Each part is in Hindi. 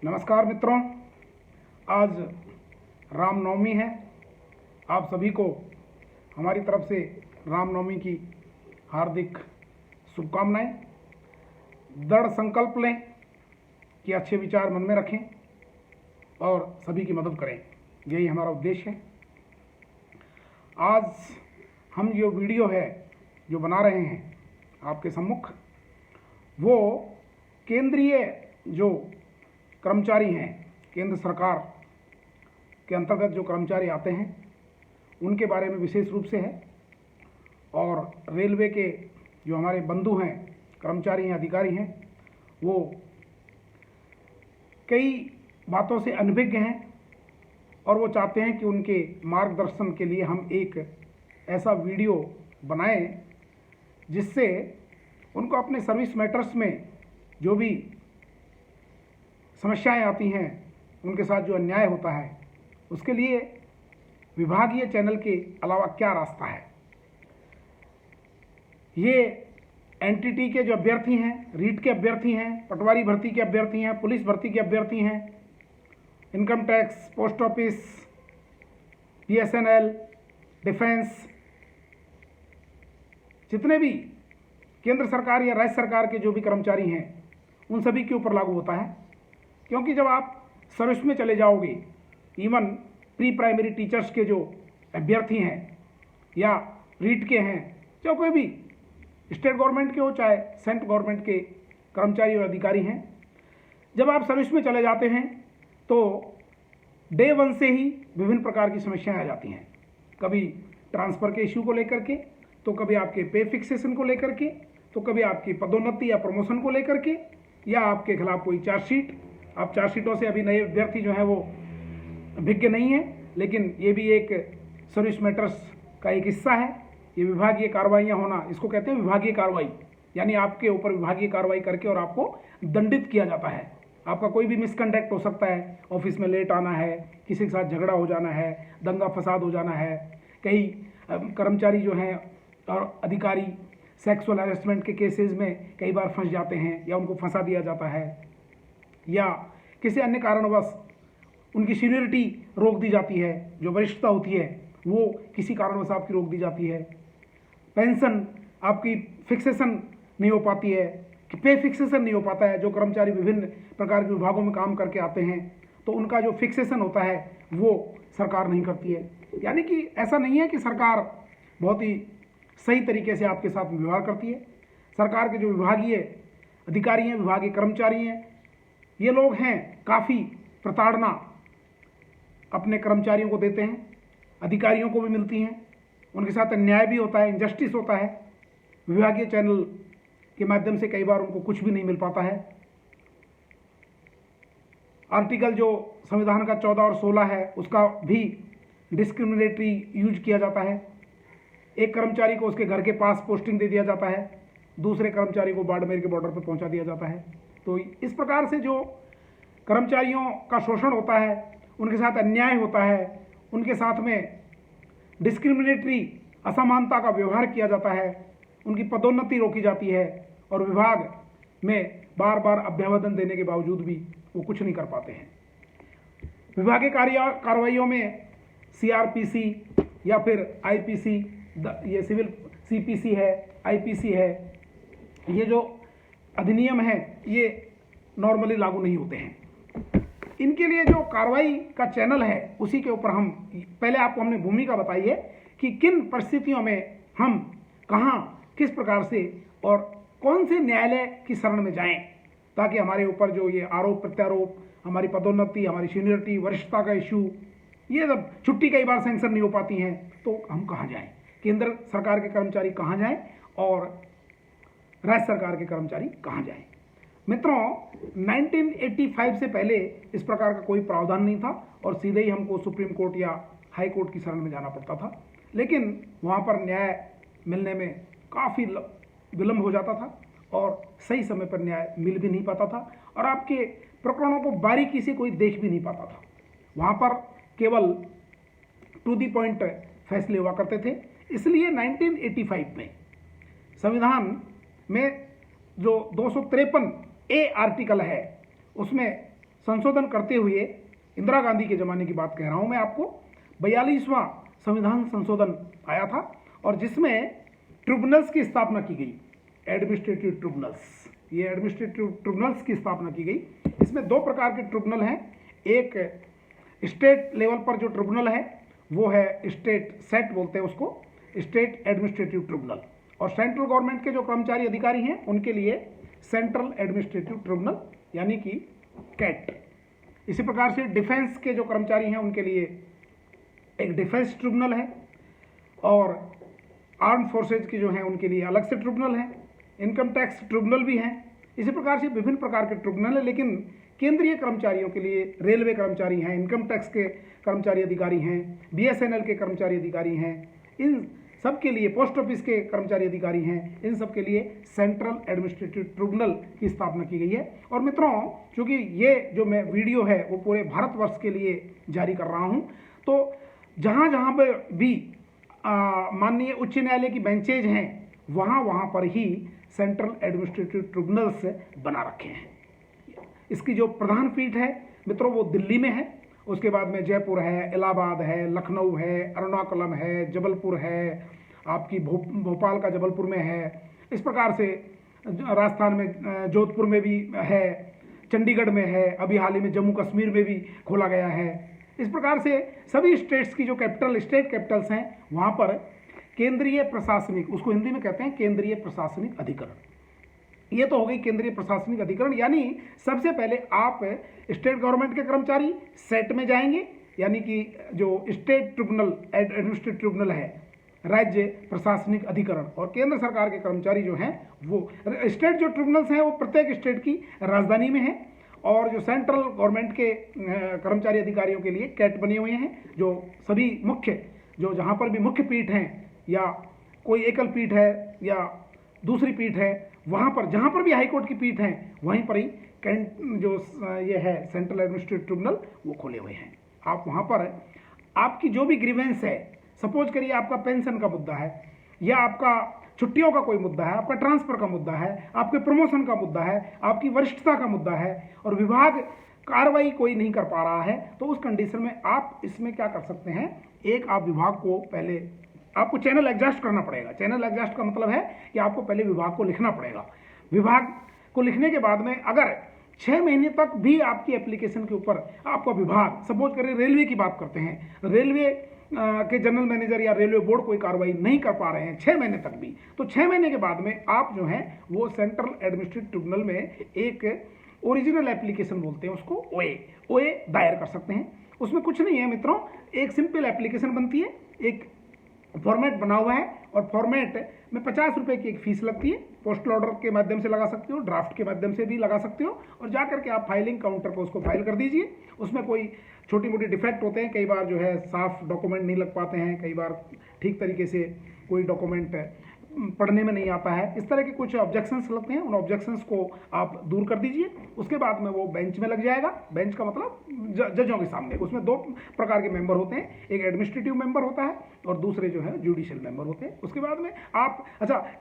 नमस्कार मित्रों, आज रामनवमी है। आप सभी को हमारी तरफ से रामनवमी की हार्दिक शुभकामनाएं। दृढ़ संकल्प लें कि अच्छे विचार मन में रखें और सभी की मदद करें, यही हमारा उद्देश्य है। आज हम जो वीडियो है जो बना रहे हैं आपके सम्मुख, वो केंद्रीय जो कर्मचारी हैं, केंद्र सरकार के अंतर्गत जो कर्मचारी आते हैं उनके बारे में विशेष रूप से है। और रेलवे के जो हमारे बंधु हैं, कर्मचारी हैं, अधिकारी हैं, वो कई बातों से अनभिज्ञ हैं और वो चाहते हैं कि उनके मार्गदर्शन के लिए हम एक ऐसा वीडियो बनाएं जिससे उनको अपने सर्विस मैटर्स में जो भी समस्याएं आती हैं, उनके साथ जो अन्याय होता है, उसके लिए विभागीय चैनल के अलावा क्या रास्ता है। ये एनटीटी के जो अभ्यर्थी हैं, रीट के अभ्यर्थी हैं, पटवारी भर्ती के अभ्यर्थी हैं, पुलिस भर्ती के अभ्यर्थी हैं, income tax, post office, BSNL, defence, जितने भी केंद्र सरकार या राज्य सरकार के जो भी कर्मचारी हैं, उन सभी के ऊपर लागू होता है। क्योंकि जब आप सर्विस में चले जाओगे, इवन प्री प्राइमरी टीचर्स के जो अभ्यर्थी हैं या रीट के हैं, चाहे कोई भी स्टेट गवर्नमेंट के हो चाहे सेंट्रल गवर्नमेंट के कर्मचारी और अधिकारी हैं, जब आप सर्विस में चले जाते हैं तो डे वन से ही विभिन्न प्रकार की समस्याएं आ जाती हैं। कभी ट्रांसफ़र के इश्यू को लेकर के, तो कभी आपके पे फिक्सेशन को लेकर के, तो कभी आपकी पदोन्नति या प्रमोशन को लेकर के, या आपके खिलाफ कोई चार्जशीट। आप चार्जशीटों से अभी नए अभ्यर्थी जो हैं वो अभिज्ञ नहीं है, लेकिन ये भी एक सर्विस मैटर्स का एक हिस्सा है। ये विभागीय कार्रवाइयाँ होना, इसको कहते हैं विभागीय कार्रवाई, यानी आपके ऊपर विभागीय कार्रवाई करके और आपको दंडित किया जाता है। आपका कोई भी मिसकंडक्ट हो सकता है, ऑफिस में लेट आना है, किसी के साथ झगड़ा हो जाना है, दंगा फसाद हो जाना है। कई कर्मचारी जो हैं और अधिकारी सेक्सुअल हैरेसमेंट के केसेस में कई बार फंस जाते हैं या उनको फंसा दिया जाता है, या किसी अन्य कारणवश उनकी सीनियरिटी रोक दी जाती है, जो वरिष्ठता होती है वो किसी कारणवश आपकी रोक दी जाती है। पेंशन आपकी फिक्सेशन नहीं हो पाती है, कि पे फिक्सेशन नहीं हो पाता है। जो कर्मचारी विभिन्न प्रकार के विभागों में काम करके आते हैं तो उनका जो फिक्सेशन होता है वो सरकार नहीं करती है। यानी कि ऐसा नहीं है कि सरकार बहुत ही सही तरीके से आपके साथ व्यवहार करती है। सरकार के जो विभागीय अधिकारी हैं, विभागीय कर्मचारी हैं, ये लोग हैं काफ़ी प्रताड़ना अपने कर्मचारियों को देते हैं, अधिकारियों को भी मिलती हैं, उनके साथ अन्याय भी होता है, इनजस्टिस होता है। विभागीय चैनल के माध्यम से कई बार उनको कुछ भी नहीं मिल पाता है। आर्टिकल जो संविधान का 14 और 16 है, उसका भी डिस्क्रिमिनेटरी यूज किया जाता है। एक कर्मचारी को उसके घर के पास पोस्टिंग दे दिया जाता है, दूसरे कर्मचारी को बाड़मेर के बॉर्डर पर पहुंचा दिया जाता है। तो इस प्रकार से जो कर्मचारियों का शोषण होता है, उनके साथ अन्याय होता है, उनके साथ में डिस्क्रिमिनेटरी असमानता का व्यवहार किया जाता है, उनकी पदोन्नति रोकी जाती है और विभाग में बार बार अभ्यावेदन देने के बावजूद भी वो कुछ नहीं कर पाते हैं। विभागीय कार्रवाइयों में सीआरपीसी या फिर आईपीसी, ये सिविल सीपीसी है, आईपीसी है, ये जो अधिनियम है ये नॉर्मली लागू नहीं होते हैं। इनके लिए जो कार्रवाई का चैनल है उसी के ऊपर हम पहले आपको हमने भूमिका बताई है कि किन परिस्थितियों में हम कहाँ, किस प्रकार से और कौन से न्यायालय की शरण में जाएं, ताकि हमारे ऊपर जो ये आरोप प्रत्यारोप, हमारी पदोन्नति, हमारी सीनियरिटी, वरिष्ठता का इश्यू, ये सब छुट्टी कई बार सैंक्शन नहीं हो पाती हैं, तो हम कहाँ जाएं, केंद्र सरकार के कर्मचारी कहाँ जाएं और राज्य सरकार के कर्मचारी कहाँ जाएं। मित्रों, 1985 से पहले इस प्रकार का कोई प्रावधान नहीं था और सीधे ही हमको सुप्रीम कोर्ट या हाई कोर्ट की शरण में जाना पड़ता था, लेकिन वहाँ पर न्याय मिलने में काफ़ी विलम्ब हो जाता था और सही समय पर न्याय मिल भी नहीं पाता था और आपके प्रकरणों को बारीकी से कोई देख भी नहीं पाता था। वहाँ पर केवल टू दी पॉइंट फैसले हुआ करते थे। इसलिए 1985 में संविधान में जो 253 ए आर्टिकल है उसमें संशोधन करते हुए, इंदिरा गांधी के ज़माने की बात कह रहा हूँ मैं आपको, 42वां संविधान संशोधन आया था और जिसमें ट्रिब्यूनल्स की स्थापना की गई, एडमिनिस्ट्रेटिव ट्रिब्यूनल्स, ये एडमिनिस्ट्रेटिव ट्रिब्यूनल्स की स्थापना की गई। इसमें दो प्रकार के ट्रिब्यूनल हैं, एक स्टेट लेवल पर जो ट्रिब्यूनल है वो है स्टेट सेट बोलते हैं उसको, स्टेट एडमिनिस्ट्रेटिव ट्रिब्यूनल, और सेंट्रल गवर्नमेंट के जो कर्मचारी अधिकारी हैं उनके लिए सेंट्रल एडमिनिस्ट्रेटिव ट्रिब्यूनल यानी कि कैट। इसी प्रकार से डिफेंस के जो कर्मचारी हैं उनके लिए एक डिफेंस ट्रिब्यूनल है और आर्म फोर्सेज की जो हैं उनके लिए अलग से ट्रिब्यूनल है, इनकम टैक्स ट्रिब्यूनल भी हैं। इसी प्रकार से विभिन्न प्रकार के ट्रिब्यूनल है, लेकिन केंद्रीय कर्मचारियों के लिए रेलवे कर्मचारी हैं, इनकम टैक्स के कर्मचारी अधिकारी हैं, बीएसएनएल के कर्मचारी अधिकारी हैं, इन सब के लिए पोस्ट ऑफिस के कर्मचारी अधिकारी हैं, इन सब के लिए सेंट्रल एडमिनिस्ट्रेटिव ट्रिब्यूनल की स्थापना की गई है। और मित्रों, चूंकि ये जो मैं वीडियो है वो पूरे भारतवर्ष के लिए जारी कर रहा हूँ, तो जहाँ जहाँ पर भी माननीय उच्च न्यायालय की बेंचेज हैं वहाँ पर ही सेंट्रल एडमिनिस्ट्रेटिव ट्रिब्यूनल्स बना रखे हैं। इसकी जो प्रधान पीठ है मित्रों वो दिल्ली में है, उसके बाद में जयपुर है, इलाहाबाद है, लखनऊ है, एर्नाकुलम है, जबलपुर है, आपकी भोपाल का जबलपुर में है, इस प्रकार से राजस्थान में जोधपुर में भी है, चंडीगढ़ में है, अभी हाल ही में जम्मू कश्मीर में भी खोला गया है। इस प्रकार से सभी स्टेट्स की जो कैपिटल स्टेट कैपिटल्स हैं वहाँ पर केंद्रीय प्रशासनिक, उसको हिंदी में कहते हैं केंद्रीय प्रशासनिक अधिकरण। ये तो हो गई केंद्रीय प्रशासनिक अधिकरण, यानी सबसे पहले आप स्टेट गवर्नमेंट के कर्मचारी सेट में जाएंगे, यानी कि जो स्टेट ट्रिब्यूनल एडमिनिस्ट्रेटिव ट्रिब्यूनल है, राज्य प्रशासनिक अधिकरण, और केंद्र सरकार के कर्मचारी जो हैं वो स्टेट जो ट्रिब्यूनल्स हैं वो प्रत्येक स्टेट की राजधानी में है, और जो सेंट्रल गवर्नमेंट के कर्मचारी अधिकारियों के लिए कैट बने हुए हैं, जो सभी मुख्य जो जहाँ पर भी मुख्य पीठ हैं या कोई एकल पीठ है या दूसरी पीठ है, वहाँ पर जहाँ पर भी हाईकोर्ट की पीठ है वहीं पर ही जो ये है सेंट्रल एडमिनिस्ट्रेटिव ट्रिब्यूनल वो खोले हुए हैं। आप वहाँ पर आपकी जो भी ग्रीवेंस है, सपोज करिए आपका पेंशन का मुद्दा है या आपका छुट्टियों का कोई मुद्दा है, आपका ट्रांसफर का मुद्दा है, आपके प्रमोशन का मुद्दा है, आपकी वरिष्ठता का मुद्दा है और विभाग कार्रवाई कोई नहीं कर पा रहा है, तो उस कंडीशन में आप इसमें क्या कर सकते हैं, एक आप विभाग को पहले आपको चैनल एडजस्ट करना पड़ेगा। चैनल एडजस्ट का मतलब है कि आपको पहले विभाग को लिखना पड़ेगा। विभाग को लिखने के बाद में अगर 6 महीने तक भी आपकी एप्लीकेशन के ऊपर आपका विभाग, सपोज करें रेलवे की बात करते हैं, रेलवे के जनरल मैनेजर या रेलवे बोर्ड कोई कार्रवाई नहीं कर पा रहे हैं 6 महीने तक भी, तो 6 महीने के बाद में आप जो है वो सेंट्रल एडमिनिस्ट्रेटिव ट्रिब्यूनल में एक ओरिजिनल एप्लीकेशन बोलते हैं उसको, ओए दायर कर सकते हैं। उसमें कुछ नहीं है मित्रों, एक सिंपल एप्लीकेशन बनती है, एक फॉर्मेट बना हुआ है और फॉर्मेट में 50 रुपये की एक फीस लगती है। पोस्टल ऑर्डर के माध्यम से लगा सकते हो, ड्राफ्ट के माध्यम से भी लगा सकते हो, और जा करके आप फाइलिंग काउंटर पर उसको फाइल कर दीजिए। उसमें कोई छोटी मोटी डिफेक्ट होते हैं, कई बार जो है साफ डॉक्यूमेंट नहीं लग पाते हैं, कई बार ठीक तरीके से कोई डॉक्यूमेंट पढ़ने में नहीं आता है, इस तरह के कुछ ऑब्जेक्शंस लगते हैं, उन ऑब्जेक्शंस को आप दूर कर दीजिए। उसके बाद में वो बेंच में लग जाएगा। बेंच का मतलब जजों के सामने। उसमें 2 प्रकार के मेंबर होते हैं, एक एडमिनिस्ट्रेटिव मेंबर होता है और दूसरे जो है जुडिशियल मेंबर होते हैं। उसके बाद में आप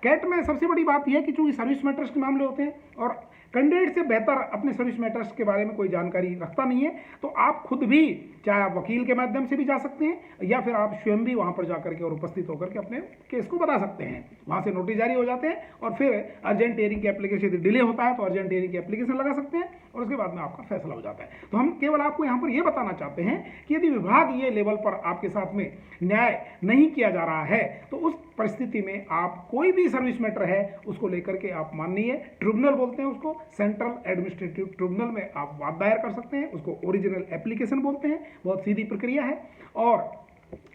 कैट में सबसे बड़ी बात यह है कि चूंकि सर्विस मैटर्स के मामले होते हैं और कैंडिडेट से बेहतर अपने सर्विस मैटर्स के बारे में कोई जानकारी रखता नहीं है, तो आप खुद भी, चाहे आप वकील के माध्यम से भी जा सकते हैं या फिर आप स्वयं भी वहां पर जाकर के और उपस्थित होकर के अपने केस को बता सकते हैं। वहां से नोटिस जारी हो जाते हैं और फिर अर्जेंट हियरिंग की एप्लीकेशन, यदि डिले होता है तो अर्जेंट हियरिंग की एप्लीकेशन लगा सकते हैं और उसके बाद में आपका फैसला हो जाता है। तो हम केवल आपको यहाँ पर यह बताना चाहते हैं कि यदि विभाग ये लेवल पर आपके साथ में न्याय नहीं किया जा रहा है तो उस परिस्थिति में आप कोई भी सर्विस मैटर है उसको लेकर के आप माननीय ट्रिब्यूनल बोलते हैं उसको, सेंट्रल एडमिनिस्ट्रेटिव ट्रिब्यूनल में आप वाद दायर कर सकते हैं। उसको ओरिजिनल एप्लीकेशन बोलते हैं। बहुत सीधी प्रक्रिया है और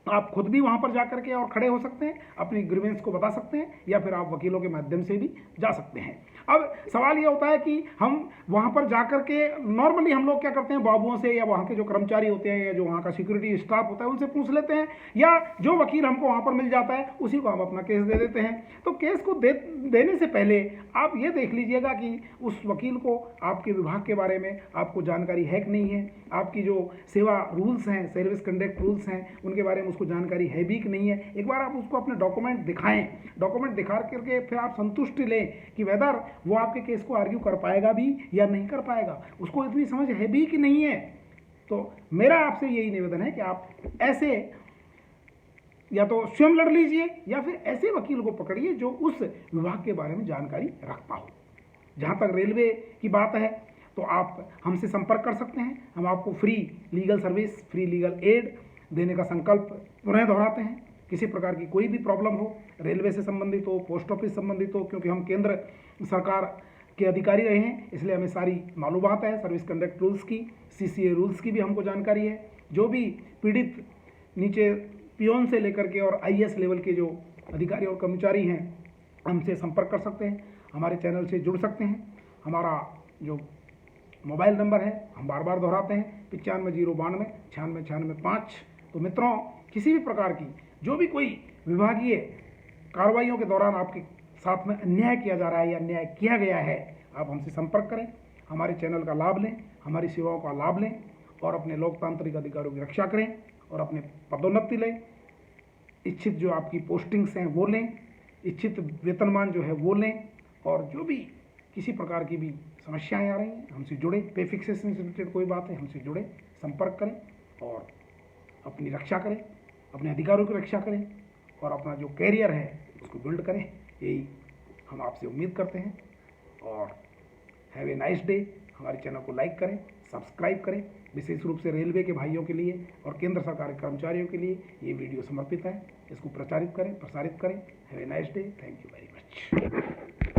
आप खुद भी वहां पर जाकर के और खड़े हो सकते हैं, अपनी ग्रीवेंस को बता सकते हैं या फिर आप वकीलों के माध्यम से भी जा सकते हैं। अब सवाल ये होता है कि हम वहां पर जाकर के नॉर्मली हम लोग क्या करते हैं, बाबुओं से या वहां के जो कर्मचारी होते हैं या जो वहां का सिक्योरिटी स्टाफ होता है उनसे पूछ लेते हैं, या जो वकील हमको वहां पर मिल जाता है उसी को हम अपना केस दे देते हैं। तो केस को देने से पहले आप ये देख लीजिएगा कि उस वकील को आपके विभाग के बारे में आपको जानकारी है कि नहीं है, आपकी जो सेवा रूल्स हैं, सर्विस कंडक्ट रूल्स हैं, उनके बारे में उसको जानकारी है भी कि नहीं है। एक बार आप उसको अपने डॉक्यूमेंट दिखाएं, डॉक्यूमेंट दिखा करके फिर आप संतुष्टि लें कि वेदर वो आपके केस को आर्ग्यू कर पाएगा भी या नहीं कर पाएगा, उसको इतनी समझ है भी कि नहीं है। तो मेरा आपसे यही निवेदन है कि आप ऐसे या तो स्वयं लड़ लीजिए या फिर ऐसे वकील को पकड़िए जो उस विभाग के बारे में जानकारी रखता हो। जहाँ तक रेलवे की बात है तो आप हमसे संपर्क कर सकते हैं। हम आपको free legal service, free legal aid देने का संकल्प पुनः दोहराते हैं। किसी प्रकार की कोई भी प्रॉब्लम हो, रेलवे से संबंधित हो, पोस्ट ऑफिस संबंधित हो, क्योंकि हम केंद्र सरकार के अधिकारी रहे हैं इसलिए हमें सारी मालूमात है। सर्विस कंडक्ट रूल्स की, CCA रूल्स की भी हमको जानकारी है। जो भी पीड़ित नीचे पियोन से लेकर के और IAS लेवल के जो अधिकारी और कर्मचारी हैं हमसे संपर्क कर सकते हैं, हमारे चैनल से जुड़ सकते हैं। हमारा जो मोबाइल नंबर है हम बार बार दोहराते हैं 95 092 96 5। तो मित्रों, किसी भी प्रकार की जो भी कोई विभागीय कार्रवाइयों के दौरान आपके साथ में अन्याय किया जा रहा है या अन्याय किया गया है, आप हमसे संपर्क करें, हमारे चैनल का लाभ लें, हमारी सेवाओं का लाभ लें और अपने लोकतांत्रिक अधिकारों की रक्षा करें और अपने पदोन्नति लें। इच्छित जो आपकी पोस्टिंग्स हैं वो लें, इच्छित वेतनमान जो है वो लें, और जो भी किसी प्रकार की भी समस्याएं आ रही हैं हमसे जुड़े। पे फिक्सेशन से रिलेटेड कोई बात है हमसे जुड़े, संपर्क करें और अपनी रक्षा करें, अपने अधिकारों की रक्षा करें और अपना जो कैरियर है उसको बिल्ड करें। यही हम आपसे उम्मीद करते हैं और हैव ए नाइस डे। हमारे चैनल को लाइक करें, सब्सक्राइब करें। विशेष रूप से रेलवे के भाइयों के लिए और केंद्र सरकार के कर्मचारियों के लिए ये वीडियो समर्पित है। इसको प्रसारित करें। Have a nice day. Thank you very much.